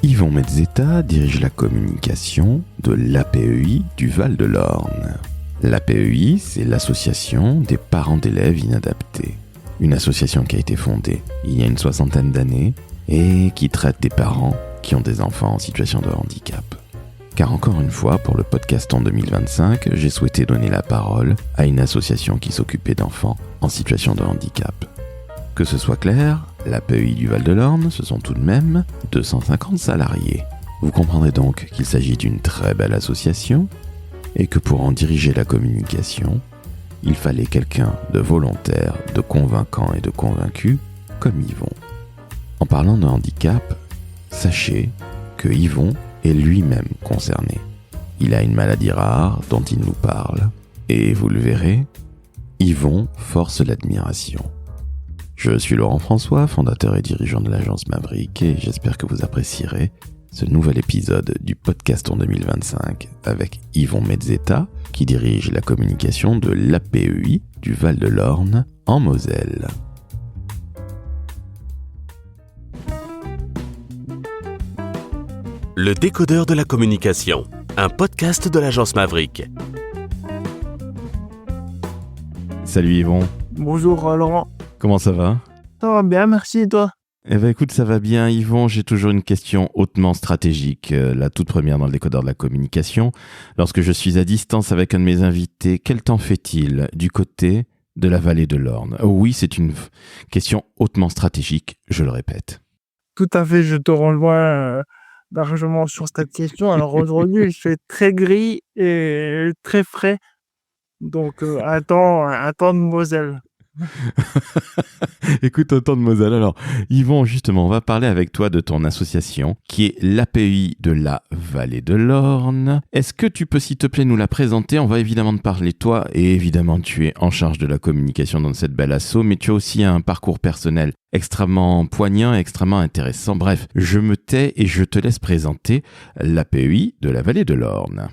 Yvon Mezzetta dirige la communication de l'APEI du Val-de-L'Orne. L'APEI, c'est l'association des parents d'élèves inadaptés. Une association qui a été fondée il y a une 60aine d'années et qui traite des parents qui ont des enfants en situation de handicap. Car encore une fois, pour le podcast en 2025, j'ai souhaité donner la parole à une association qui s'occupait d'enfants en situation de handicap. Que ce soit clair, l'APEI du Val-de-L'Orne, ce sont tout de même 250 salariés. Vous comprendrez donc qu'il s'agit d'une très belle association et que pour en diriger la communication, il fallait quelqu'un de volontaire, de convaincant et de convaincu comme Yvon. En parlant de handicap, sachez que Yvon est lui-même concerné. Il a une maladie rare dont il nous parle et vous le verrez, Yvon force l'admiration. Je suis Laurent François, fondateur et dirigeant de l'agence Maverick et j'espère que vous apprécierez ce nouvel épisode du podcast en 2025 avec Yvon Mezzetta qui dirige la communication de l'APEI du Val-de-L'Orne en Moselle. Le décodeur de la communication, un podcast de l'agence Maverick. Salut Yvon. Bonjour Laurent. Comment ça va ? Ça va bien, merci et toi ? Eh bien écoute, ça va bien Yvon, j'ai toujours une question hautement stratégique, la toute première dans le décodeur de la communication. Lorsque je suis à distance avec un de mes invités, quel temps fait-il du côté de la vallée de l'Orne ? Oh oui, c'est une question hautement stratégique, je le répète. Tout à fait, je te rejoins largement sur cette question. Alors aujourd'hui, il fait très gris et très frais, donc un temps de Moselle. Écoute, autant de Moselle. Alors, Yvon, justement, on va parler avec toi de ton association qui est l'APEI de la Vallée de l'Orne. Est-ce que tu peux, s'il te plaît, nous la présenter ? On va évidemment te parler de toi et évidemment, tu es en charge de la communication dans cette belle asso, mais tu as aussi un parcours personnel extrêmement poignant et extrêmement intéressant. Bref, je me tais et je te laisse présenter l'APEI de la Vallée de l'Orne.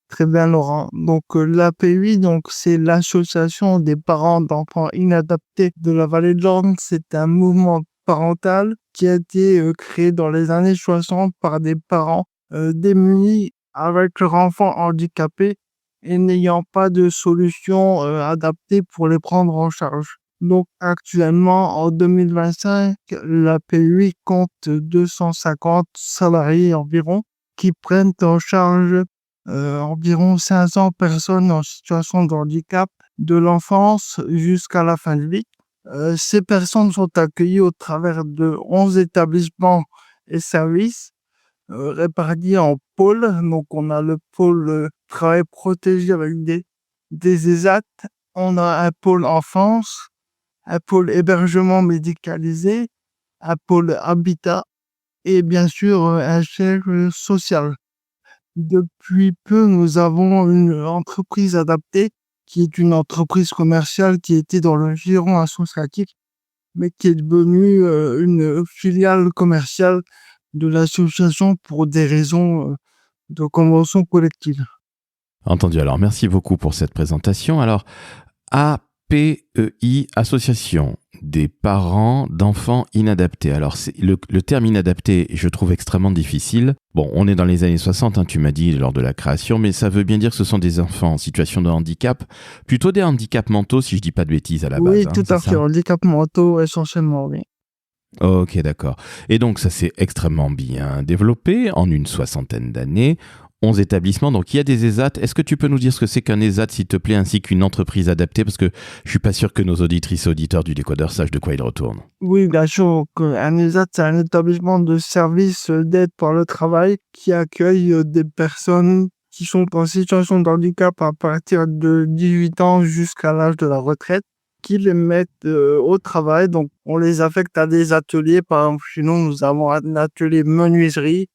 Très bien Laurent. Donc l'APEI, c'est l'association des parents d'enfants inadaptés de la Vallée de l'Orne. C'est un mouvement parental qui a été créé dans les années 60 par des parents démunis avec leur enfant handicapé et n'ayant pas de solution adaptée pour les prendre en charge. Donc actuellement, en 2025, l'APEI compte 250 salariés environ qui prennent en charge environ 500 personnes en situation de handicap de l'enfance jusqu'à la fin de vie. Ces personnes sont accueillies au travers de 11 établissements et services répartis en pôles. Donc, on a le pôle travail protégé avec des ESAT. On a un pôle enfance, un pôle hébergement médicalisé, un pôle habitat et bien sûr un chef social. Depuis peu, nous avons une entreprise adaptée qui est une entreprise commerciale qui était dans le giron associatif, mais qui est devenue une filiale commerciale de l'association pour des raisons de convention collective. Entendu. Alors, merci beaucoup pour cette présentation. Alors, APEI, Association des parents d'enfants inadaptés. Alors, le terme inadapté, je trouve extrêmement difficile. Bon, on est dans les années 60, tu m'as dit, lors de la création, mais ça veut bien dire que ce sont des enfants en situation de handicap, plutôt des handicaps mentaux, si je dis pas de bêtises à la base. Oui, tout à fait. Handicaps mentaux, essentiellement, oui. Ok, d'accord. Et donc, ça s'est extrêmement bien développé en une 60aine d'années. 11 établissements, donc il y a des ESAT. Est-ce que tu peux nous dire ce que c'est qu'un ESAT, s'il te plaît, ainsi qu'une entreprise adaptée ? Parce que je suis pas sûr que nos auditrices et auditeurs du décodeur sachent de quoi ils retournent. Oui, bien sûr. Un ESAT, c'est un établissement de service d'aide par le travail qui accueille des personnes qui sont en situation de handicap à partir de 18 ans jusqu'à l'âge de la retraite, qui les mettent au travail. Donc, on les affecte à des ateliers. Par exemple, chez nous avons un atelier menuiserie,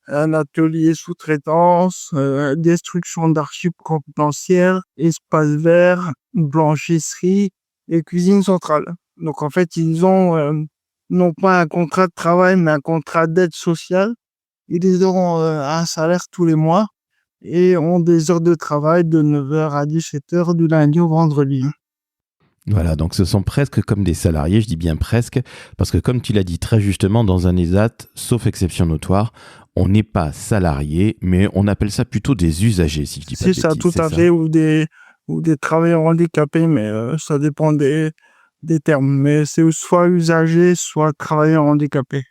un atelier sous-traitance, destruction d'archives confidentielles, espace vert, blanchisserie et cuisine centrale. Donc en fait, ils ont non pas un contrat de travail, mais un contrat d'aide sociale. Ils auront un salaire tous les mois et ont des heures de travail de 9h à 17h du lundi au vendredi. Voilà, donc ce sont presque comme des salariés, je dis bien presque, parce que comme tu l'as dit très justement, dans un ESAT, sauf exception notoire, on n'est pas salarié, mais on appelle ça plutôt des usagers, si je dis pas C'est de ça, bêtises, tout c'est à ça? fait, ou des travailleurs handicapés, mais ça dépend des termes. Mais c'est soit usagers, soit travailleurs handicapés.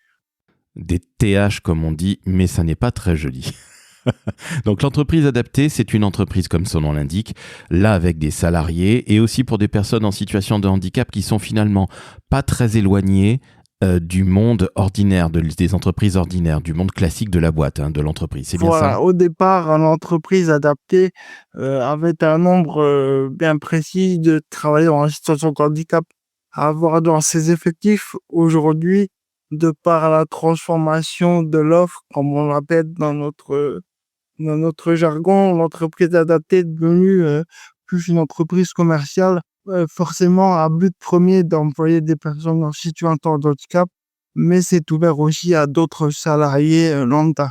Des TH comme on dit, mais ça n'est pas très joli. Donc l'entreprise adaptée, c'est une entreprise comme son nom l'indique, là avec des salariés et aussi pour des personnes en situation de handicap qui sont finalement pas très éloignées du monde ordinaire, des entreprises ordinaires, du monde classique de la boîte, hein, de l'entreprise. C'est bien ça? Voilà, au départ, l'entreprise adaptée avait un nombre bien précis de travailleurs en situation de handicap à avoir dans ses effectifs. Aujourd'hui, de par la transformation de l'offre, comme on l'appelle dans notre jargon, l'entreprise adaptée est devenue plus une entreprise commerciale, forcément à but premier d'employer des personnes en situation de handicap, mais c'est ouvert aussi à d'autres salariés lambda.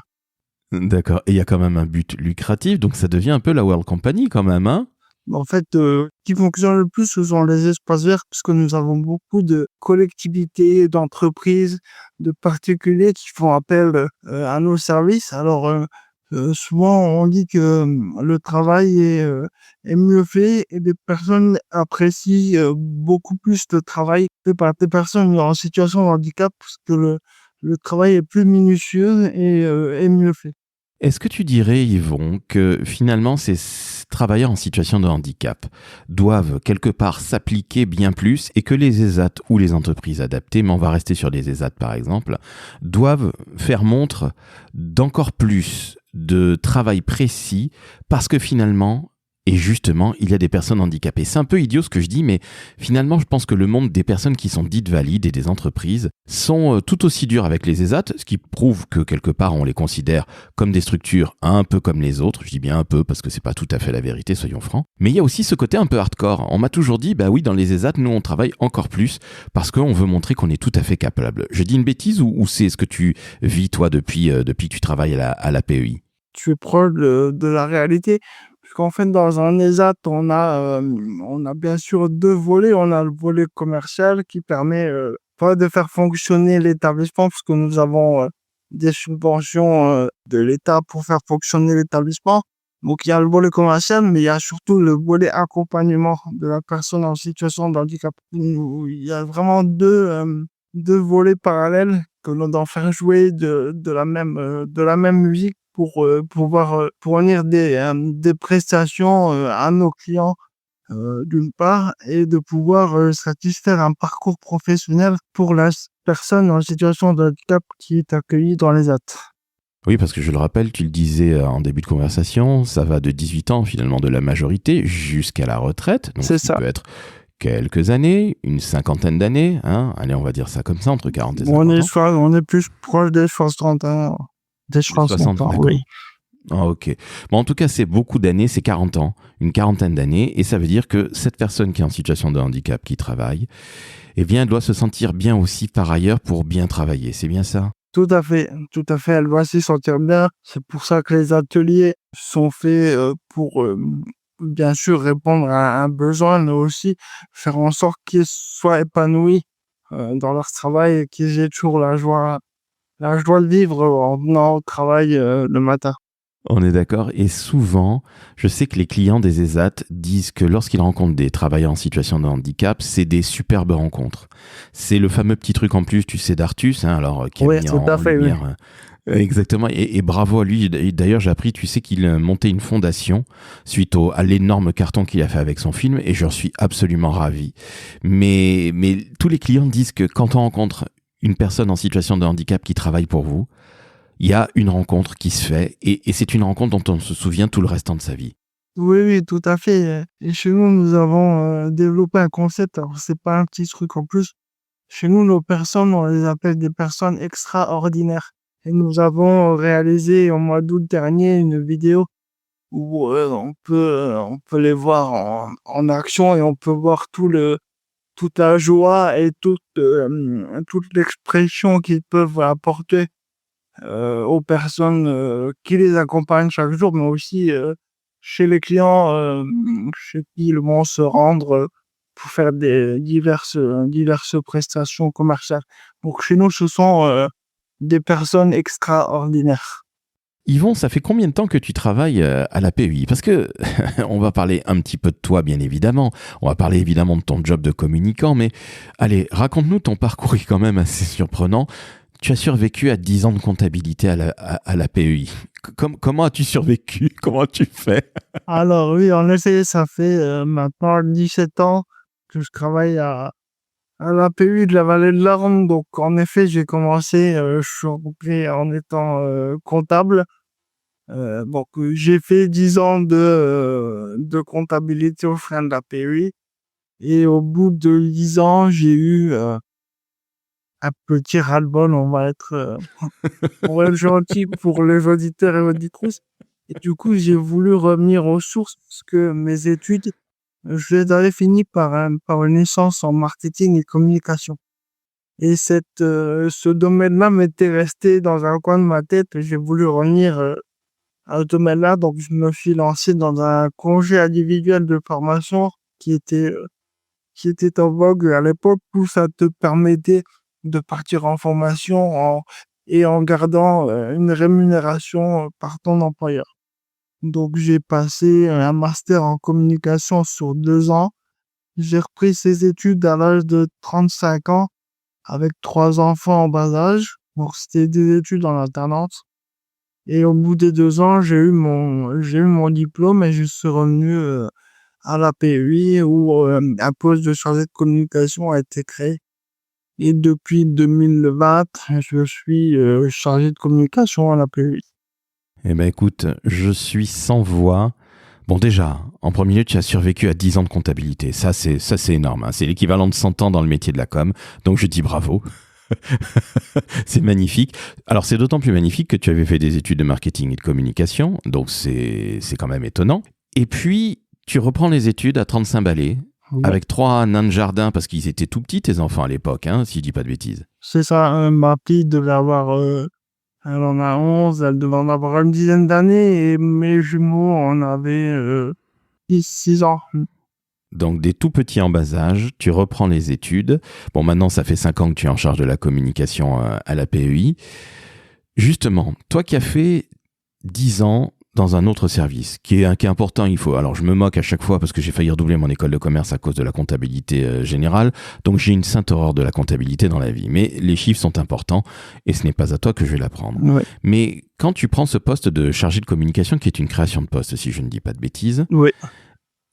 D'accord. Et il y a quand même un but lucratif, donc ça devient un peu la World Company quand même, hein? En fait, ce qui fonctionne le plus, ce sont les espaces verts, puisque nous avons beaucoup de collectivités, d'entreprises, de particuliers qui font appel à nos services. Alors, souvent, on dit que le travail est mieux fait et des personnes apprécient beaucoup plus le travail fait par des personnes en situation de handicap, parce que le travail est plus minutieux et mieux fait. Est-ce que tu dirais, Yvon, que finalement ces travailleurs en situation de handicap doivent quelque part s'appliquer bien plus et que les ESAT ou les entreprises adaptées, mais on va rester sur les ESAT par exemple, doivent faire montre d'encore plus de travail précis parce que finalement, et justement, il y a des personnes handicapées. C'est un peu idiot ce que je dis, mais finalement, je pense que le monde des personnes qui sont dites valides et des entreprises sont tout aussi durs avec les ESAT, ce qui prouve que quelque part, on les considère comme des structures un peu comme les autres. Je dis bien un peu parce que c'est pas tout à fait la vérité, soyons francs. Mais il y a aussi ce côté un peu hardcore. On m'a toujours dit, bah oui, dans les ESAT, nous, on travaille encore plus parce qu'on veut montrer qu'on est tout à fait capable. Je dis une bêtise ou c'est ce que tu vis, toi, depuis que tu travailles à la PEI? Tu es proche de la réalité. Puisqu'en fait, dans un ESAT, on a bien sûr 2 volets. On a le volet commercial qui permet pas de faire fonctionner l'établissement, puisque nous avons des subventions de l'État pour faire fonctionner l'établissement. Donc, il y a le volet commercial, mais il y a surtout le volet accompagnement de la personne en situation de handicap. Où il y a vraiment 2 volets parallèles que l'on doit faire jouer de la même musique pour pouvoir fournir des prestations à nos clients, d'une part, et de pouvoir satisfaire un parcours professionnel pour la personne en situation de handicap qui est accueillie dans les AT. Oui, parce que je le rappelle, tu le disais en début de conversation, ça va de 18 ans finalement de la majorité jusqu'à la retraite, donc C'est ce qui ça. peut être quelques années, une cinquantaine d'années, hein, allez, on va dire ça comme ça, entre 40 et On 50 est ans, on est plus proche des 60 ans, des des 60 60, ans, d'accord. oui. Ah, ok. Bon, en tout cas, c'est beaucoup d'années, c'est 40 ans, une quarantaine d'années, et ça veut dire que cette personne qui est en situation de handicap, qui travaille, eh bien, elle doit se sentir bien aussi par ailleurs pour bien travailler, c'est bien ça? Tout à fait, elle doit s'y sentir bien. C'est pour ça que les ateliers sont faits pour, bien sûr, répondre à un besoin, mais aussi faire en sorte qu'ils soient épanouis dans leur travail et qu'ils aient toujours la joie de vivre en venant au travail le matin. On est d'accord. Et souvent, je sais que les clients des ESAT disent que lorsqu'ils rencontrent des travailleurs en situation de handicap, c'est des superbes rencontres. C'est le fameux petit truc en plus, tu sais, d'Artus, hein, alors, qui a Oui, mis tout à en fait, oui. lumière. Exactement. Et bravo à lui. Et d'ailleurs, j'ai appris, tu sais, qu'il montait une fondation suite à l'énorme carton qu'il a fait avec son film. Et j'en suis absolument ravi. Mais tous les clients disent que quand on rencontre une personne en situation de handicap qui travaille pour vous, il y a une rencontre qui se fait et c'est une rencontre dont on se souvient tout le restant de sa vie. Oui, oui, tout à fait. Et chez nous, nous avons développé un concept. Alors, c'est pas un petit truc en plus. Chez nous, nos personnes, on les appelle des personnes extraordinaires. Et nous avons réalisé au mois d'août dernier une vidéo où on peut les voir en action et on peut voir toute la joie et toute l'expression qu'ils peuvent apporter aux personnes qui les accompagnent chaque jour, mais aussi chez les clients chez qui ils vont se rendre pour faire des diverses prestations commerciales. Donc chez nous, ce sont des personnes extraordinaires. Yvon, ça fait combien de temps que tu travailles à la PEI? Parce que on va parler un petit peu de toi, bien évidemment. On va parler évidemment de ton job de communicant, mais allez, raconte-nous ton parcours qui est quand même assez surprenant. Tu as survécu à 10 ans de comptabilité à la PEI. Comment as-tu survécu? Comment as-tu fait? Alors oui, en effet, ça fait maintenant 17 ans que je travaille à l'APU de la Vallée de l'Orne. Donc en effet, j'ai commencé, je suis rentré en étant comptable. J'ai fait 10 ans de comptabilité au sein de l'APU. Et au bout de 10 ans, j'ai eu un petit ras-le-bol, on va être gentil pour les auditeurs et auditrices. Et du coup, j'ai voulu revenir aux sources parce que mes études, je les avais finies par une licence en marketing et communication. Et ce domaine-là m'était resté dans un coin de ma tête et j'ai voulu revenir à ce domaine-là. Donc, je me suis lancé dans un congé individuel de formation qui était en vogue à l'époque où ça te permettait de partir en formation et en gardant une rémunération par ton employeur. Donc, j'ai passé un master en communication sur 2 ans. J'ai repris ces études à l'âge de 35 ans avec 3 enfants en bas âge. Donc, c'était des études en alternance. Et au bout des 2 ans, j'ai eu mon diplôme et je suis revenu à la PUI où un poste de chargé de communication a été créé. Et depuis 2020, je suis chargé de communication à la PUI. Eh ben écoute, je suis sans voix. Bon déjà, en premier lieu, tu as survécu à 10 ans de comptabilité. Ça c'est énorme, hein. C'est l'équivalent de 100 ans dans le métier de la com. Donc je dis bravo. C'est magnifique. Alors c'est d'autant plus magnifique que tu avais fait des études de marketing et de communication. Donc c'est quand même étonnant. Et puis, tu reprends les études à 35 balais, Ouais. avec 3 nains de jardin, parce qu'ils étaient tout petits, tes enfants à l'époque, hein, si je dis pas de bêtises. C'est ça, ma petite devait avoir, elle en a 11, elle devait en avoir une dizaine d'années et mes jumeaux en avaient 6 ans. Donc des tout petits en bas âge, tu reprends les études. Bon, maintenant, ça fait 5 ans que tu es en charge de la communication à la PEI. Justement, toi qui as fait 10 ans dans un autre service, qui est important, alors je me moque à chaque fois parce que j'ai failli redoubler mon école de commerce à cause de la comptabilité générale, donc j'ai une sainte horreur de la comptabilité dans la vie. Mais les chiffres sont importants et ce n'est pas à toi que je vais l'apprendre. Ouais. Mais quand tu prends ce poste de chargé de communication, qui est une création de poste, si je ne dis pas de bêtises, Ouais.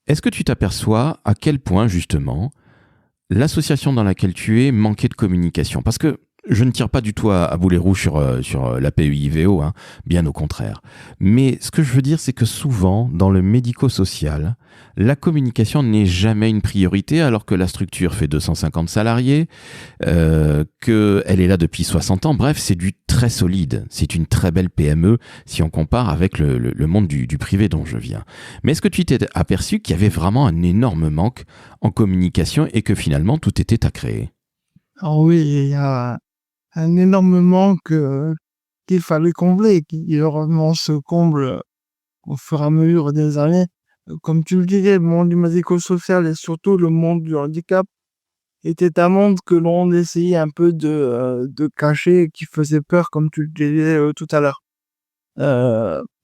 est-ce que tu t'aperçois à quel point, justement, l'association dans laquelle tu es manquait de communication? Parce que je ne tire pas du tout à boulet rouge sur la PEI-VO, hein, bien au contraire. Mais ce que je veux dire, c'est que souvent, dans le médico-social, la communication n'est jamais une priorité, alors que la structure fait 250 salariés, qu'elle est là depuis 60 ans. Bref, c'est du très solide. C'est une très belle PME si on compare avec le monde du privé dont je viens. Mais est-ce que tu t'es aperçu qu'il y avait vraiment un énorme manque en communication et que finalement tout était à créer? Alors oui, il y a un énorme manque qu'il fallait combler, qui heureusement se comble au fur et à mesure des années. Comme tu le disais, le monde du médico-social et surtout le monde du handicap était un monde que l'on essayait un peu de cacher et qui faisait peur, comme tu le disais tout à l'heure.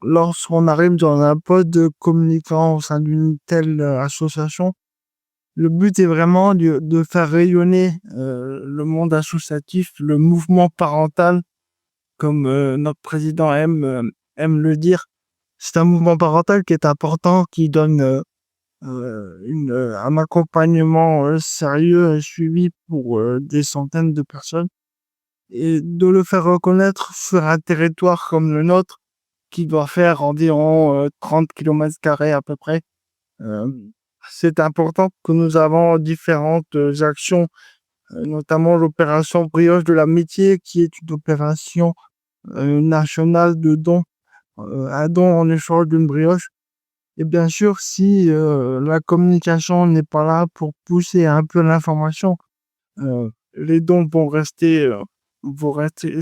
Lorsqu'on arrive dans un poste de communicant au sein d'une telle association, le but est vraiment de faire rayonner le monde associatif, le mouvement parental, comme notre président aime le dire. C'est un mouvement parental qui est important, qui donne un accompagnement sérieux et suivi pour des centaines de personnes. Et de le faire reconnaître sur un territoire comme le nôtre, qui doit faire environ 30 km² à peu près. Euh, c'est important que nous avons différentes actions, notamment l'opération Brioche de l'Amitié, qui est une opération nationale de dons, un don en échange d'une brioche. Et bien sûr, si la communication n'est pas là pour pousser un peu l'information, les dons vont rester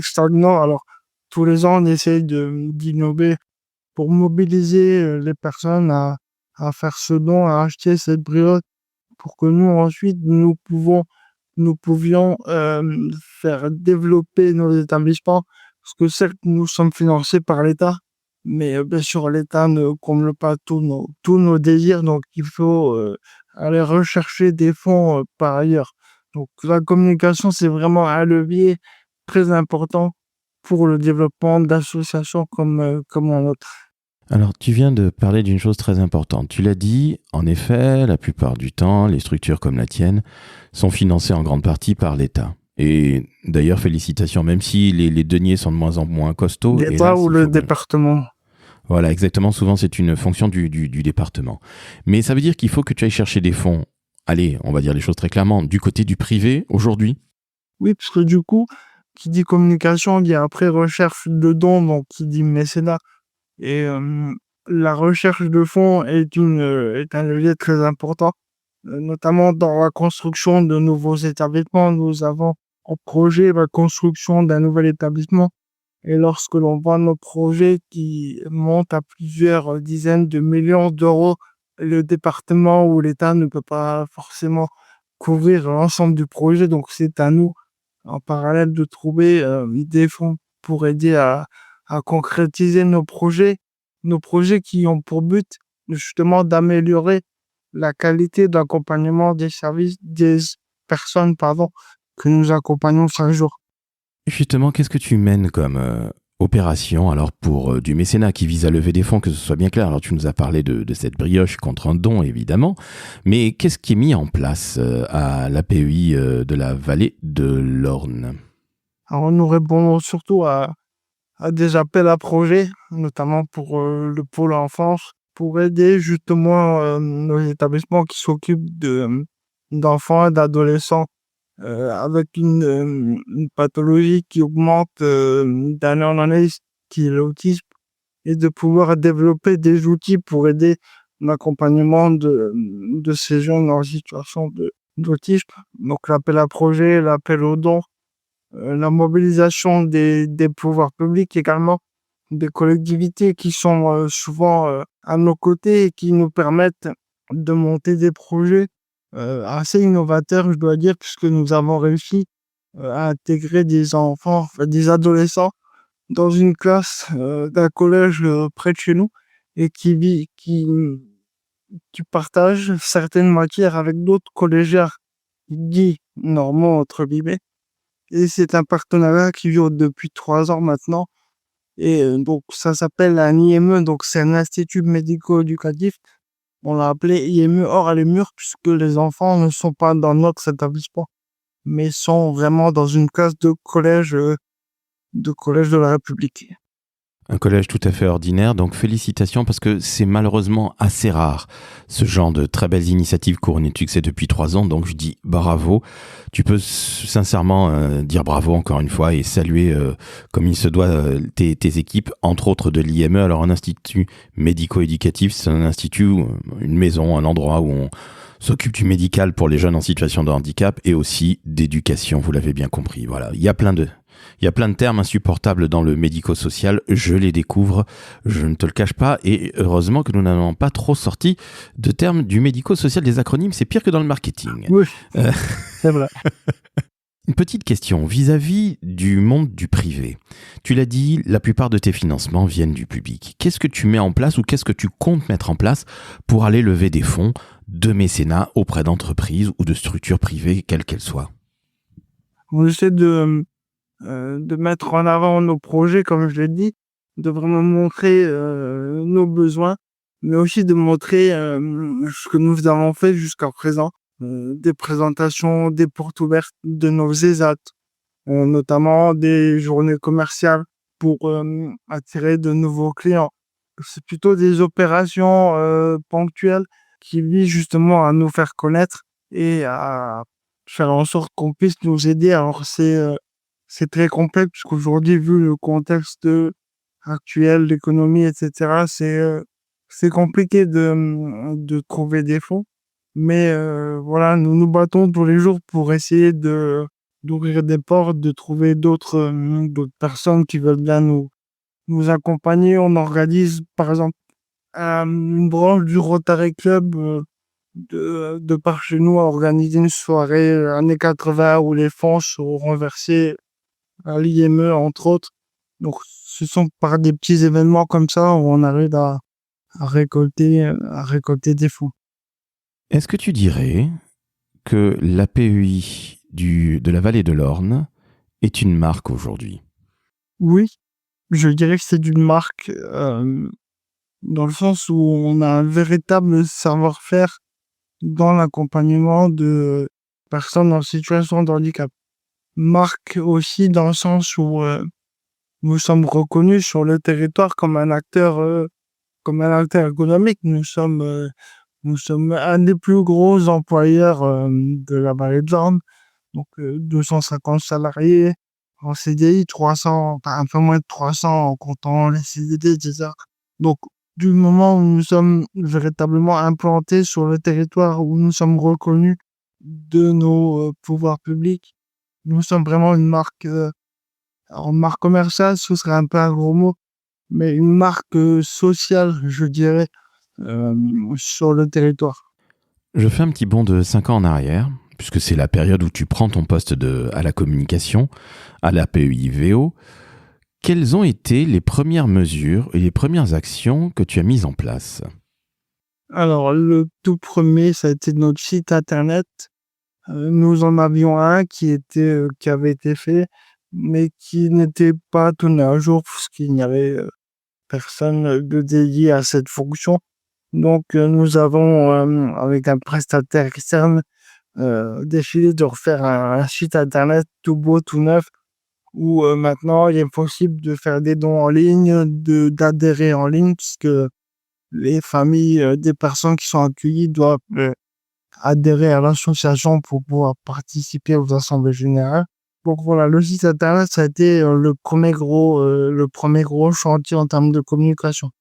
stagnants. Alors, tous les ans, on essaye d'innover pour mobiliser les personnes à faire ce don, à acheter cette brioche pour que nous ensuite nous pouvions faire développer nos établissements. Parce que certes, nous sommes financés par l'État, mais bien sûr, l'État ne comble pas tous nos désirs, donc il faut aller rechercher des fonds par ailleurs. Donc la communication, c'est vraiment un levier très important pour le développement d'associations comme la nôtre. Alors, tu viens de parler d'une chose très importante. Tu l'as dit, en effet, la plupart du temps, les structures comme la tienne sont financées en grande partie par l'État. Et d'ailleurs, félicitations, même si les deniers sont de moins en moins costauds. L'État Hélas, ou il le faut bien- département. Voilà, exactement. Souvent, c'est une fonction du département. Mais ça veut dire qu'il faut que tu ailles chercher des fonds. Allez, on va dire les choses très clairement, du côté du privé aujourd'hui. Oui, parce que du coup, qui dit communication, dit après recherche de dons, donc qui dit mécénat. Et la recherche de fonds est un levier très important, notamment dans la construction de nouveaux établissements. Nous avons en projet la construction d'un nouvel établissement. Et lorsque l'on voit nos projets qui montent à plusieurs dizaines de millions d'euros, le département ou l'État ne peut pas forcément couvrir l'ensemble du projet. Donc c'est à nous, en parallèle, de trouver des fonds pour aider à concrétiser nos projets qui ont pour but justement d'améliorer la qualité d'accompagnement des services des personnes, pardon, que nous accompagnons chaque jour. Justement, qu'est-ce que tu mènes comme opération alors pour du mécénat qui vise à lever des fonds, que ce soit bien clair. Alors tu nous as parlé de cette brioche contre un don, évidemment, mais qu'est-ce qui est mis en place à l'APEI de la vallée de l'Orne? Alors nous répondons surtout à des appels à projets, notamment pour le pôle enfance, pour aider justement nos établissements qui s'occupent d'enfants et d'adolescents avec une pathologie qui augmente d'année en année, qui est l'autisme, et de pouvoir développer des outils pour aider l'accompagnement de ces jeunes en situation d'autisme. Donc l'appel à projet, l'appel aux dons, la mobilisation des pouvoirs publics également, des collectivités qui sont souvent à nos côtés et qui nous permettent de monter des projets assez innovateurs, je dois dire, puisque nous avons réussi à intégrer des enfants, enfin, des adolescents dans une classe d'un collège près de chez nous et qui partagent certaines matières avec d'autres collégiens dits normaux, entre guillemets. Et c'est un partenariat qui dure depuis 3 ans maintenant. Et donc, ça s'appelle un IME, donc c'est un institut médico-éducatif. On l'a appelé IME hors les murs, puisque les enfants ne sont pas dans notre établissement, mais sont vraiment dans une classe de collège de la République. Un collège tout à fait ordinaire, donc félicitations parce que c'est malheureusement assez rare. Ce genre de très belles initiatives couronnées de succès depuis 3 ans, donc je dis bravo. Tu peux sincèrement dire bravo encore une fois et saluer comme il se doit tes équipes, entre autres de l'IME. Alors un institut médico-éducatif, c'est un institut, une maison, un endroit où on s'occupe du médical pour les jeunes en situation de handicap et aussi d'éducation, vous l'avez bien compris. Voilà, il y a plein de termes insupportables dans le médico-social, je les découvre, je ne te le cache pas, et heureusement que nous n'avons pas trop sorti de termes du médico-social, des acronymes, c'est pire que dans le marketing. Oui, Euh, c'est vrai. Une petite question, vis-à-vis du monde du privé. Tu l'as dit, la plupart de tes financements viennent du public. Qu'est-ce que tu mets en place ou qu'est-ce que tu comptes mettre en place pour aller lever des fonds de mécénat auprès d'entreprises ou de structures privées, quelles qu'elles soient? On essaie de mettre en avant nos projets, comme je l'ai dit, de vraiment montrer nos besoins, mais aussi de montrer ce que nous avons fait jusqu'à présent, des présentations, des portes ouvertes de nos ESAT, notamment des journées commerciales pour attirer de nouveaux clients. C'est plutôt des opérations ponctuelles qui visent justement à nous faire connaître et à faire en sorte qu'on puisse nous aider. Alors c'est très complexe puisqu'aujourd'hui, vu le contexte actuel, l'économie, etc., c'est compliqué de trouver des fonds. Mais voilà, nous nous battons tous les jours pour essayer d'ouvrir des portes, de trouver d'autres personnes qui veulent bien nous accompagner. On organise, par exemple, une branche du Rotary Club de par chez nous à organiser une soirée années 80 où les fonds sont renversés à l'IME, entre autres. Donc, ce sont par des petits événements comme ça où on arrive à récolter des fonds. Est-ce que tu dirais que l'APEI de la vallée de l'Orne est une marque aujourd'hui? Oui, je dirais que c'est une marque dans le sens où on a un véritable savoir-faire dans l'accompagnement de personnes en situation de handicap. Marque aussi dans le sens où nous sommes reconnus sur le territoire comme un acteur économique. Nous sommes un des plus gros employeurs de la vallée de l'Orne. Donc 250 salariés en CDI, 300, enfin, un peu moins de 300 en comptant les CDD, etc. Donc du moment où nous sommes véritablement implantés sur le territoire, où nous sommes reconnus de nos pouvoirs publics, nous sommes vraiment une marque, en marque commerciale, ce serait un peu un gros mot, mais une marque sociale, je dirais, sur le territoire. Je fais un petit bond de 5 ans en arrière, puisque c'est la période où tu prends ton poste à la communication, à l'APEI VO. Quelles ont été les premières mesures et les premières actions que tu as mises en place? Alors, le tout premier, ça a été notre site internet. Nous en avions un qui avait été fait, mais qui n'était pas tenu à jour parce qu'il n'y avait personne de dédié à cette fonction. Donc, nous avons, avec un prestataire externe, décidé de refaire un site internet tout beau, tout neuf, où maintenant il est possible de faire des dons en ligne, d'adhérer en ligne, puisque les familles des personnes qui sont accueillies doivent adhérer à l'association pour pouvoir participer aux assemblées générales. Donc voilà, le site internet, ça a été le premier gros chantier en termes de communication.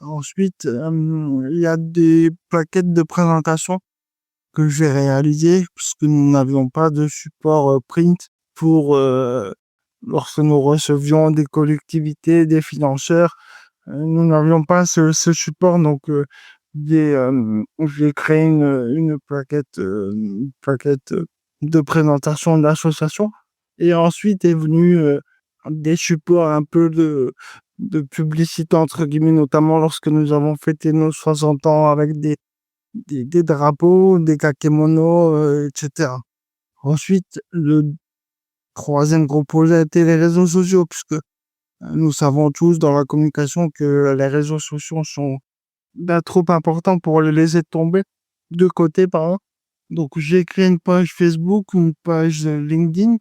Ensuite, il y a des plaquettes de présentation que j'ai réalisées, puisque nous n'avions pas de support print pour lorsque nous recevions des collectivités, des financeurs, nous n'avions pas ce support, donc j'ai créé une plaquette de présentation de l'association. Et ensuite est venu des supports un peu de publicité, entre guillemets, notamment lorsque nous avons fêté nos 60 ans avec des drapeaux, des kakémonos, etc. Ensuite, le troisième gros projet a été les réseaux sociaux, puisque nous savons tous dans la communication que les réseaux sociaux sont trop importants pour les laisser tomber de côté, pardon. Donc, j'ai créé une page Facebook, une page LinkedIn,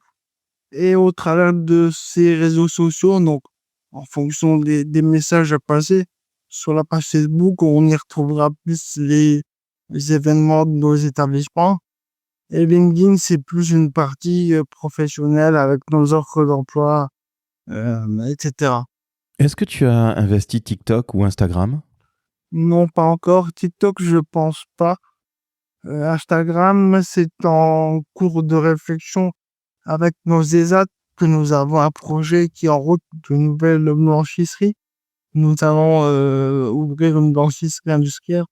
et au travers de ces réseaux sociaux, donc, en fonction des messages à passer, sur la page Facebook, on y retrouvera plus les événements de nos établissements. Et LinkedIn, c'est plus une partie professionnelle avec nos offres d'emploi, etc. Est-ce que tu as investi TikTok ou Instagram? Non, pas encore. TikTok, je pense pas. Instagram, c'est en cours de réflexion avec nos ESAT que nous avons un projet qui est en route de nouvelle blanchisserie. Nous allons ouvrir une blanchisserie industrielle.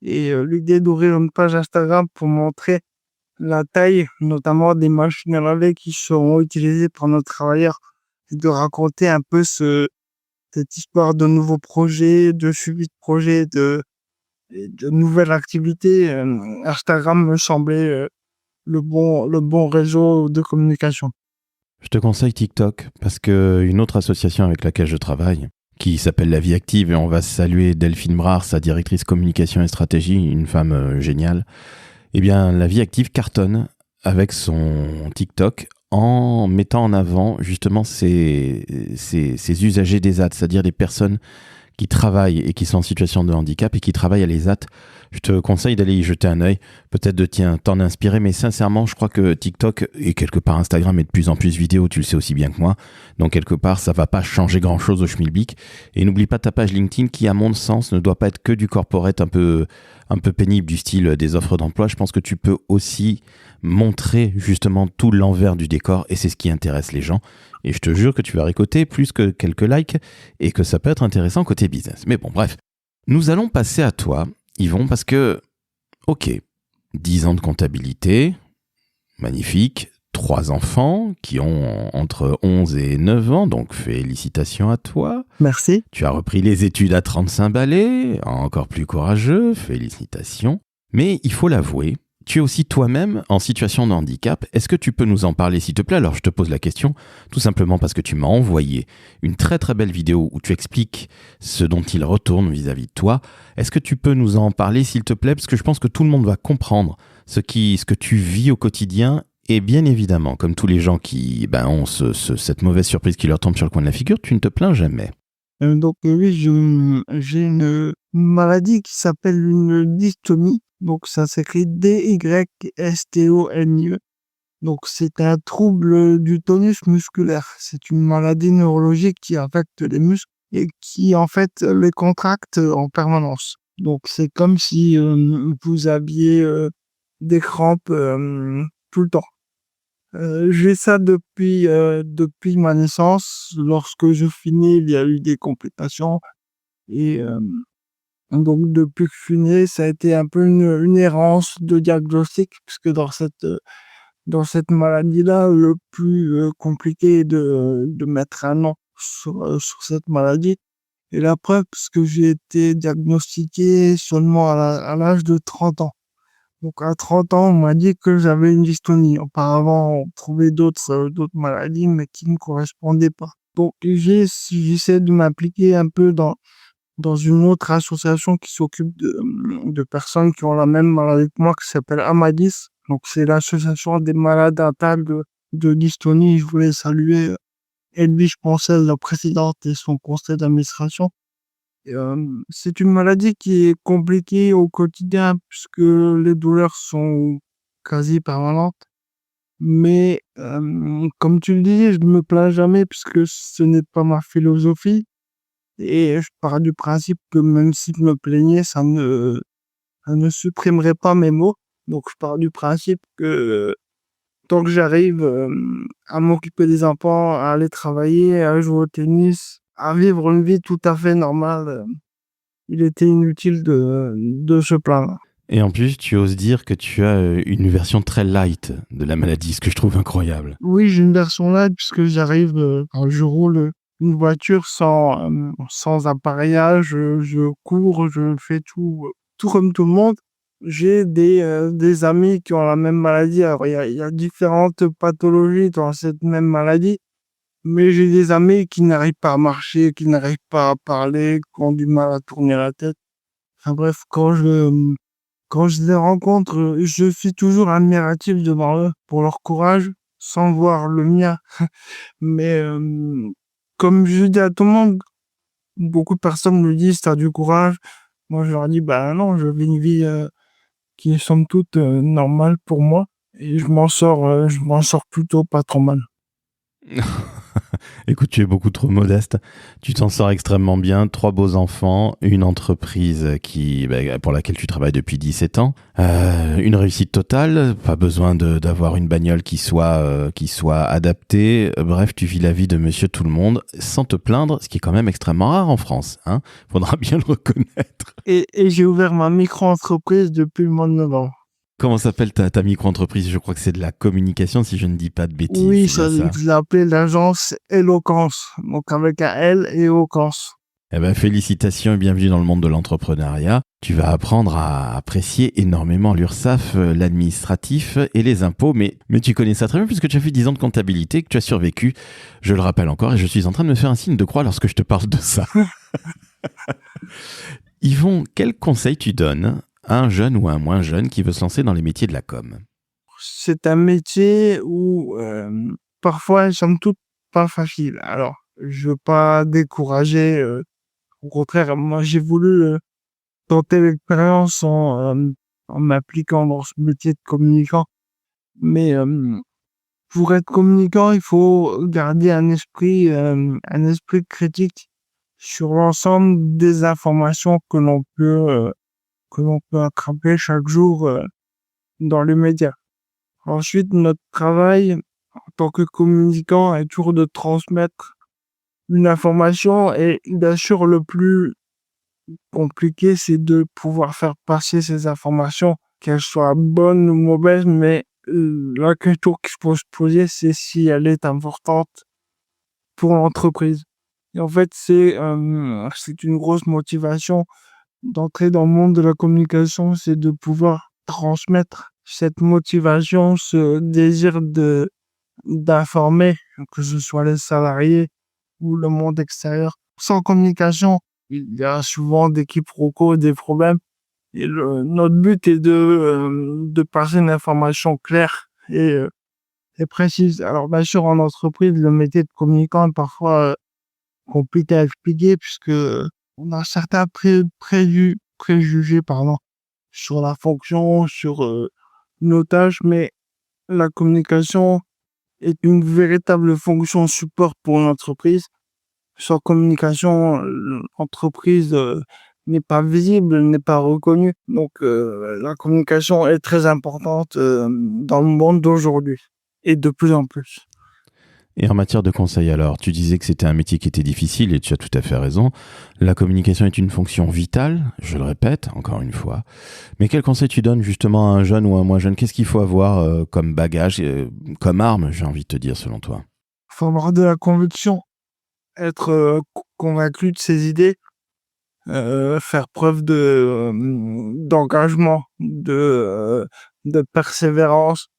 Et l'idée d'ouvrir une page Instagram pour montrer la taille, notamment des machines à laver qui seront utilisées par nos travailleurs, et de raconter un peu cette histoire de nouveaux projets, de suivi de projets, de nouvelles activités. Instagram me semblait le bon réseau de communication. Je te conseille TikTok parce que une autre association avec laquelle je travaille, qui s'appelle La Vie Active, et on va saluer Delphine Brard, sa directrice communication et stratégie, une femme géniale. Eh bien, La Vie Active cartonne avec son TikTok en mettant en avant justement ces usagers d'ESAT, c'est-à-dire des personnes qui travaillent et qui sont en situation de handicap et qui travaillent à l'ESAT. Je te conseille d'aller y jeter un œil, peut-être de t'en inspirer, mais sincèrement, je crois que TikTok et quelque part Instagram est de plus en plus vidéo, tu le sais aussi bien que moi, donc quelque part, ça va pas changer grand-chose au schmilblick. Et n'oublie pas ta page LinkedIn qui, à mon sens, ne doit pas être que du corporate un peu pénible, du style des offres d'emploi. Je pense que tu peux aussi montrer justement tout l'envers du décor, et c'est ce qui intéresse les gens. Et je te jure que tu vas récolter plus que quelques likes et que ça peut être intéressant côté business. Mais bon, bref. Nous allons passer à toi, Yvon, parce que Ok, 10 ans de comptabilité, magnifique. 3 enfants qui ont entre 11 et 9 ans, donc félicitations à toi. Merci. Tu as repris les études à 35 balais, encore plus courageux, félicitations. Mais il faut l'avouer, tu es aussi toi-même en situation de handicap. Est-ce que tu peux nous en parler s'il te plaît? Alors je te pose la question tout simplement parce que tu m'as envoyé une très très belle vidéo où tu expliques ce dont il retourne vis-à-vis de toi. Est-ce que tu peux nous en parler s'il te plaît? Parce que je pense que tout le monde va comprendre ce que tu vis au quotidien. Et bien évidemment, comme tous les gens qui ont cette mauvaise surprise qui leur tombe sur le coin de la figure, tu ne te plains jamais. Oui, j'ai une maladie qui s'appelle une dystonie. Donc ça s'écrit DYSTONIE. Donc c'est un trouble du tonus musculaire. C'est une maladie neurologique qui affecte les muscles et qui en fait les contracte en permanence. Donc c'est comme si vous aviez des crampes tout le temps. J'ai ça depuis ma naissance. Lorsque je suis né, il y a eu des complications et donc depuis que je suis né, ça a été un peu une errance de diagnostic puisque dans cette maladie-là, le plus compliqué est de mettre un nom sur cette maladie. Et la preuve, parce que j'ai été diagnostiqué seulement à l'âge de 30 ans. Donc à 30 ans, on m'a dit que j'avais une dystonie. Auparavant, on trouvait d'autres maladies, mais qui ne correspondaient pas. Donc j'essaie de m'impliquer un peu dans une autre association qui s'occupe de personnes qui ont la même maladie que moi, qui s'appelle Amadis. Donc c'est l'association des malades atteints de dystonie. Je voulais saluer Edwige Poncel, la présidente, et son conseil d'administration. C'est une maladie qui est compliquée au quotidien puisque les douleurs sont quasi permanentes. Mais comme tu le dis, je ne me plains jamais puisque ce n'est pas ma philosophie. Et je pars du principe que même si je me plaignais, ça ne supprimerait pas mes maux. Donc je pars du principe que tant que j'arrive à m'occuper des enfants, à aller travailler, à jouer au tennis, à vivre une vie tout à fait normale, il était inutile de se plaindre. Et en plus, tu oses dire que tu as une version très light de la maladie, ce que je trouve incroyable. Oui, j'ai une version là puisque j'arrive quand je roule une voiture sans appareillage, je cours, je fais tout comme tout le monde. J'ai des amis qui ont la même maladie. Alors il y a différentes pathologies dans cette même maladie, mais j'ai des amis qui n'arrivent pas à marcher, qui n'arrivent pas à parler, qui ont du mal à tourner la tête. Enfin bref, quand je les rencontre, je suis toujours admiratif devant eux pour leur courage, sans voir le mien. Mais comme je dis à tout le monde, beaucoup de personnes me disent «Tu as du courage». Moi, je leur dis «Bah non, je vis une vie qui est somme toute normale pour moi et je m'en sors plutôt pas trop mal». Écoute, tu es beaucoup trop modeste. Tu t'en sors extrêmement bien. 3 beaux enfants, une entreprise pour laquelle tu travailles depuis 17 ans. Une réussite totale. Pas besoin d'avoir une bagnole qui soit adaptée. Bref, tu vis la vie de monsieur tout le monde sans te plaindre, ce qui est quand même extrêmement rare en France. Hein, faudra bien le reconnaître. Et j'ai ouvert ma micro-entreprise depuis le mois de novembre. Comment s'appelle ta micro-entreprise? Je crois que c'est de la communication, si je ne dis pas de bêtises. Oui, C'est bien ça. je l'ai appelé l'agence Eloquence, donc avec un L et Eloquence. Eh ben, félicitations et bienvenue dans le monde de l'entrepreneuriat. Tu vas apprendre à apprécier énormément l'URSSAF, l'administratif et les impôts, mais tu connais ça très bien puisque tu as fait 10 ans de comptabilité, que tu as survécu. Je le rappelle encore et je suis en train de me faire un signe de croix lorsque je te parle de ça. Yvon, quel conseil tu donnes à un jeune ou à un moins jeune qui veut se lancer dans les métiers de la com? C'est un métier où parfois, somme toute, pas facile. Alors, je veux pas décourager. Au contraire, moi, j'ai voulu tenter l'expérience en m'appliquant dans ce métier de communicant. Mais pour être communicant, il faut garder un esprit critique sur l'ensemble des informations que l'on peut attraper chaque jour dans les médias. Ensuite, notre travail en tant que communicant est toujours de transmettre une information et bien sûr le plus compliqué, c'est de pouvoir faire passer ces informations qu'elle soit bonne ou mauvaise, mais la question qu'il faut se poser, c'est si elle est importante pour l'entreprise. Et en fait, c'est une grosse motivation d'entrer dans le monde de la communication, c'est de pouvoir transmettre cette motivation, ce désir d'informer, que ce soit les salariés ou le monde extérieur. Sans communication, il y a souvent des quiproquos, des problèmes. Et notre but est de passer une information claire et précise. Alors, bien sûr, en entreprise, le métier de communicant est parfois compliqué à expliquer puisque on a certains préjugés, sur la fonction, sur nos tâches, mais la communication est une véritable fonction support pour une entreprise. Sans communication, l'entreprise n'est pas visible, n'est pas reconnue. Donc, la communication est très importante dans le monde d'aujourd'hui et de plus en plus. Et en matière de conseil alors, tu disais que c'était un métier qui était difficile et tu as tout à fait raison. La communication est une fonction vitale, je le répète encore une fois. Mais quel conseil tu donnes justement à un jeune ou à un moins jeune? Qu'est-ce qu'il faut avoir comme bagage, comme arme, j'ai envie de te dire, selon toi? Il faut avoir de la conviction, être convaincu de ses idées, faire preuve d'engagement, de persévérance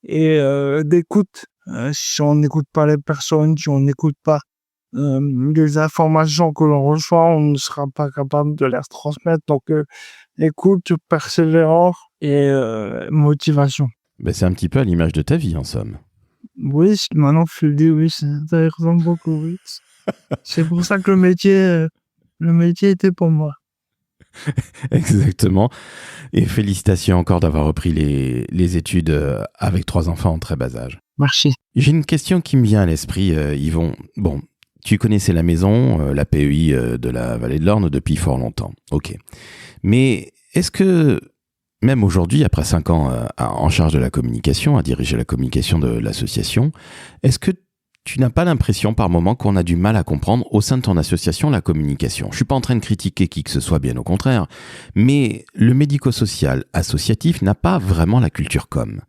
et d'écoute. Si on n'écoute pas les personnes, si on n'écoute pas les informations que l'on reçoit, on ne sera pas capable de les transmettre. Donc, écoute, persévérance et motivation. Ben, c'est un petit peu à l'image de ta vie, en somme. Oui, maintenant que je le dis, oui, ça ressemble beaucoup, oui. C'est pour ça que le métier était pour moi. Exactement. Et félicitations encore d'avoir repris les études avec 3 enfants en très bas âge. Merci. J'ai une question qui me vient à l'esprit, Yvon. Bon, tu connaissais la maison, la PEI de la Vallée de l'Orne depuis fort longtemps. Ok. Mais est-ce que, même aujourd'hui, après 5 ans en charge de la communication, à diriger la communication de l'association, est-ce que tu n'as pas l'impression par moment qu'on a du mal à comprendre au sein de ton association la communication? Je suis pas en train de critiquer qui que ce soit, bien au contraire, mais le médico-social associatif n'a pas vraiment la culture com,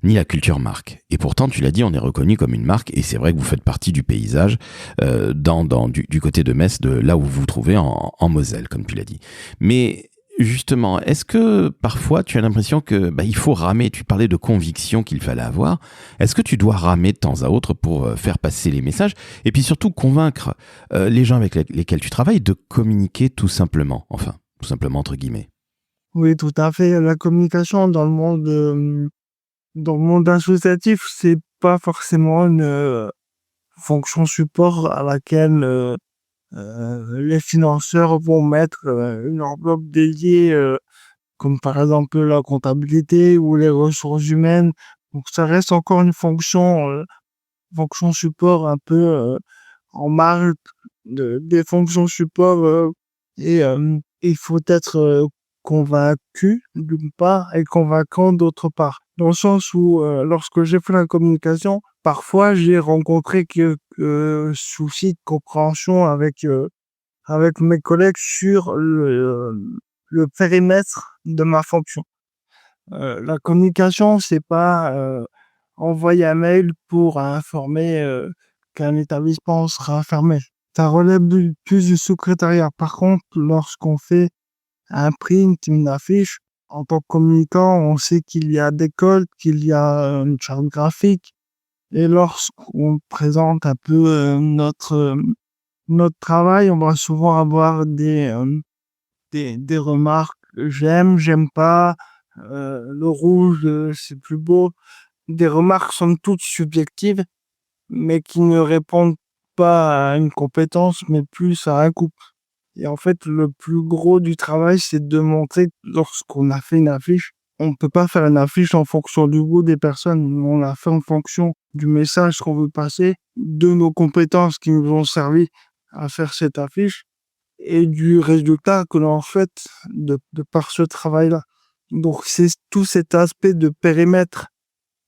ni la culture marque. Et pourtant, tu l'as dit, on est reconnu comme une marque, et c'est vrai que vous faites partie du paysage du côté de Metz, de là où vous vous trouvez en Moselle, comme tu l'as dit. Mais justement, est-ce que parfois tu as l'impression que il faut ramer? Tu parlais de conviction qu'il fallait avoir. Est-ce que tu dois ramer de temps à autre pour faire passer les messages et puis surtout convaincre les gens avec lesquels tu travailles de communiquer tout simplement, enfin, tout simplement entre guillemets? Oui, tout à fait. La communication dans le monde associatif, c'est pas forcément une fonction support à laquelle les financeurs vont mettre une enveloppe dédiée, comme par exemple la comptabilité ou les ressources humaines. Donc ça reste encore une fonction support un peu en marge des fonctions support et il faut être convaincu d'une part et convaincant d'autre part. Dans le sens où lorsque j'ai fait la communication, parfois j'ai rencontré quelques soucis de compréhension avec mes collègues sur le périmètre de ma fonction. La communication, c'est pas envoyer un mail pour informer qu'un établissement sera fermé. Ça relève plus du secrétariat. Par contre, lorsqu'on fait un print, une affiche, en tant que communicant, on sait qu'il y a des codes, qu'il y a une charte graphique. Et lorsqu'on présente un peu notre travail, on va souvent avoir des remarques. J'aime pas, le rouge, c'est plus beau. Des remarques somme toute subjectives, mais qui ne répondent pas à une compétence, mais plus à un couple. Et en fait, le plus gros du travail, c'est de montrer que lorsqu'on a fait une affiche, on ne peut pas faire une affiche en fonction du goût des personnes. On l'a fait en fonction du message qu'on veut passer, de nos compétences qui nous ont servi à faire cette affiche et du résultat que l'on fait de par ce travail-là. Donc, c'est tout cet aspect de périmètre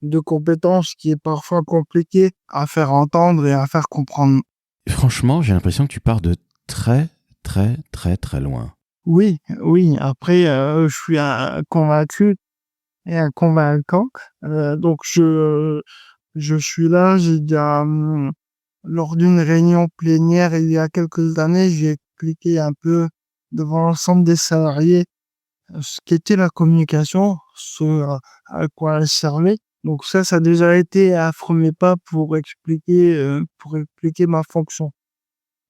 de compétences qui est parfois compliqué à faire entendre et à faire comprendre. Franchement, j'ai l'impression que tu pars de très, très, très, très loin. Oui. Après, je suis convaincu et convaincant. Donc je suis là, j'ai déjà, lors d'une réunion plénière il y a quelques années, j'ai expliqué un peu devant l'ensemble des salariés ce qu'était la communication, à quoi elle servait. Donc ça a déjà été un premier pas pour expliquer ma fonction.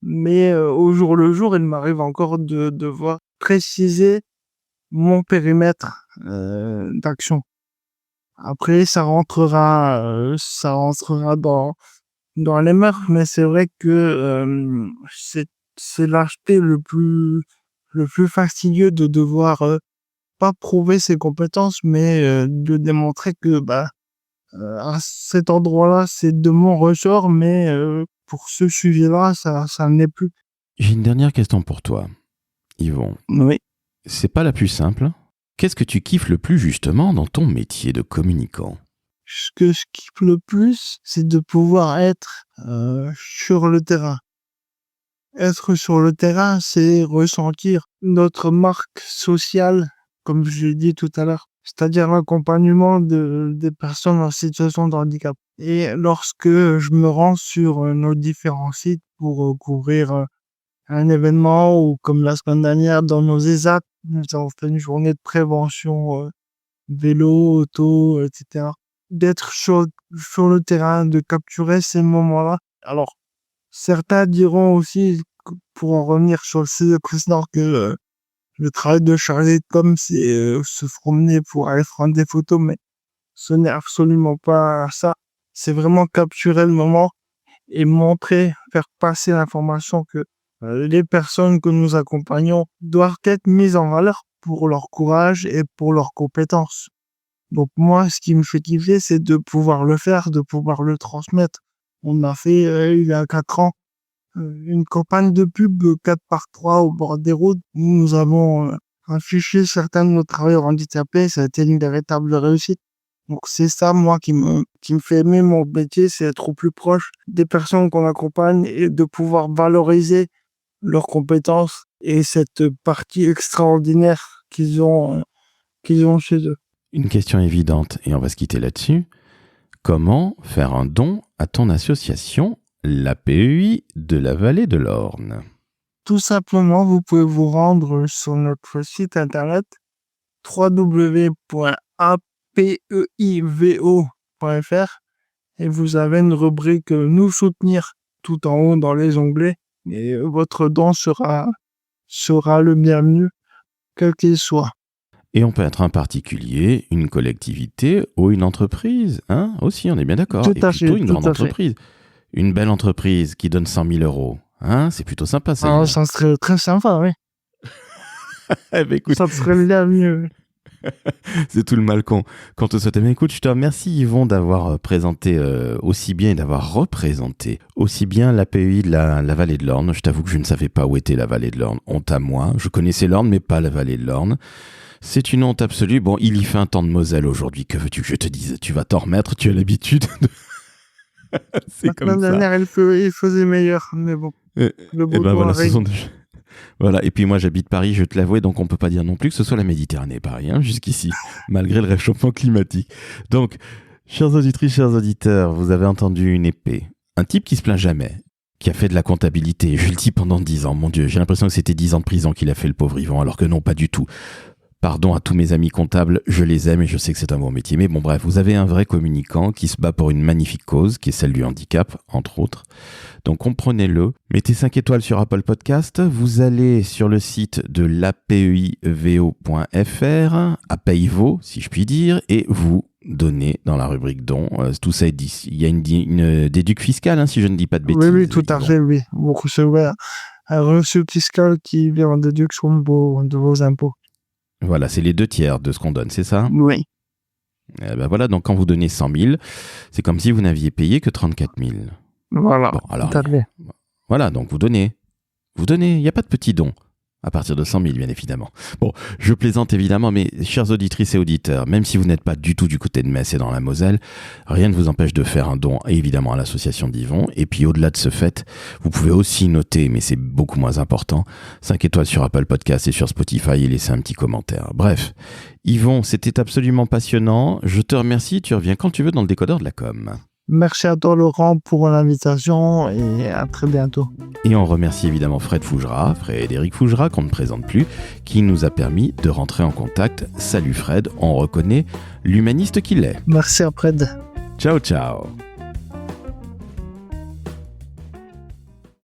Mais au jour le jour, il m'arrive encore de devoir préciser mon périmètre d'action. Après, ça rentrera dans les mœurs, mais c'est vrai que c'est l'aspect le plus fastidieux de devoir pas prouver ses compétences, mais de démontrer que à cet endroit-là, c'est de mon ressort, mais pour ce sujet-là, ça ne l'est plus. J'ai une dernière question pour toi, Yvon. Oui. C'est pas la plus simple. Qu'est-ce que tu kiffes le plus justement dans ton métier de communicant? Ce que je kiffe le plus, c'est de pouvoir être sur le terrain. Être sur le terrain, c'est ressentir notre marque sociale, comme je l'ai dit tout à l'heure, c'est-à-dire l'accompagnement des personnes en situation de handicap. Et lorsque je me rends sur nos différents sites pour couvrir un événement, ou comme la semaine dernière dans nos ESAT, nous avons fait une journée de prévention vélo, auto, etc. D'être sur le terrain, de capturer ces moments-là. Alors, certains diront aussi, pour en revenir sur le sujet précédent, que le travail de chargé de com, c'est se promener pour aller prendre des photos, mais ce n'est absolument pas ça. C'est vraiment capturer le moment et montrer, faire passer l'information que les personnes que nous accompagnons doivent être mises en valeur pour leur courage et pour leurs compétences. Donc moi, ce qui me fait kiffer, c'est de pouvoir le faire, de pouvoir le transmettre. On a fait, il y a 4 ans, une campagne de pub 4x3 au bord des routes où nous avons affiché certains de nos travailleurs handicapés. Ça a été une véritable réussite. Donc c'est ça, moi, qui me fait aimer mon métier, c'est être au plus proche des personnes qu'on accompagne et de pouvoir valoriser leurs compétences et cette partie extraordinaire qu'ils ont chez eux. Une question évidente, et on va se quitter là-dessus. Comment faire un don à ton association, l'APEI de la Vallée de l'Orne? Tout simplement, vous pouvez vous rendre sur notre site internet www.apeivo.fr et vous avez une rubrique nous soutenir tout en haut dans les onglets, et votre don sera le bienvenu, quel qu'il soit. Et on peut être un particulier, une collectivité ou une entreprise, hein, aussi, on est bien d'accord. Tout Et à plutôt fait, une tout grande à fait. entreprise. Une belle entreprise qui donne 100 000 euros. Hein, c'est plutôt sympa, ça. Alors, ça serait très sympa, oui. Eh ben, écoute, Ça serait bien mieux. c'est tout le mal qu'on te souhaite. Mais écoute, je te remercie, Yvon, d'avoir présenté aussi bien et d'avoir représenté aussi bien l'APEI de la Vallée de l'Orne. Je t'avoue que je ne savais pas où était la Vallée de l'Orne. Honte à moi. Je connaissais l'Orne, mais pas la Vallée de l'Orne. C'est une honte absolue. Bon, il y fait un temps de Moselle aujourd'hui. Que veux-tu que je te dise? Tu vas t'en remettre, tu as l'habitude. C'est La comme semaine ça. dernière, il faisait meilleur, mais bon, le Et beau ben temps voilà, ce arrive. sont voilà. Et puis moi, j'habite Paris, je te l'avoue, donc on peut pas dire non plus que ce soit la Méditerranée, Paris, hein, jusqu'ici, malgré le réchauffement climatique. Donc, chers auditrices, chers auditeurs, vous avez entendu une épée. Un type qui se plaint jamais, qui a fait de la comptabilité, je le dis pendant 10 ans, mon Dieu, j'ai l'impression que c'était 10 ans de prison qu'il a fait, le pauvre Yvon, alors que non, pas du tout. Pardon à tous mes amis comptables, je les aime et je sais que c'est un bon métier. Mais bon, bref, vous avez un vrai communicant qui se bat pour une magnifique cause, qui est celle du handicap, entre autres. Donc comprenez-le. Mettez 5 étoiles sur Apple Podcast. Vous allez sur le site de l'apeivo.fr, apeivo, si je puis dire, et vous donnez dans la rubrique dons. Tout ça est dit. Il y a une déduque fiscale, hein, si je ne dis pas de bêtises. Oui, tout à fait, oui. Vous recevez un reçu fiscal qui vient en déduction de vos impôts. Voilà, c'est les 2/3 de ce qu'on donne, c'est ça? Oui. Ben voilà, donc quand vous donnez 100 000, c'est comme si vous n'aviez payé que 34 000. Voilà, Bon, alors, tout à fait. voilà, donc vous donnez, il n'y a pas de petit don. À partir de 100 000, bien évidemment. Bon, je plaisante évidemment, mais chères auditrices et auditeurs, même si vous n'êtes pas du tout du côté de Metz et dans la Moselle, rien ne vous empêche de faire un don, évidemment, à l'association d'Yvon. Et puis, au-delà de ce fait, vous pouvez aussi noter, mais c'est beaucoup moins important, 5 étoiles sur Apple Podcast et sur Spotify et laisser un petit commentaire. Bref, Yvon, c'était absolument passionnant. Je te remercie. Tu reviens quand tu veux dans le décodeur de la com. Merci à toi Laurent pour l'invitation et à très bientôt. Et on remercie évidemment Frédéric Fougera, qu'on ne présente plus, qui nous a permis de rentrer en contact. Salut Fred, on reconnaît l'humaniste qu'il est. Merci à Fred. Ciao ciao.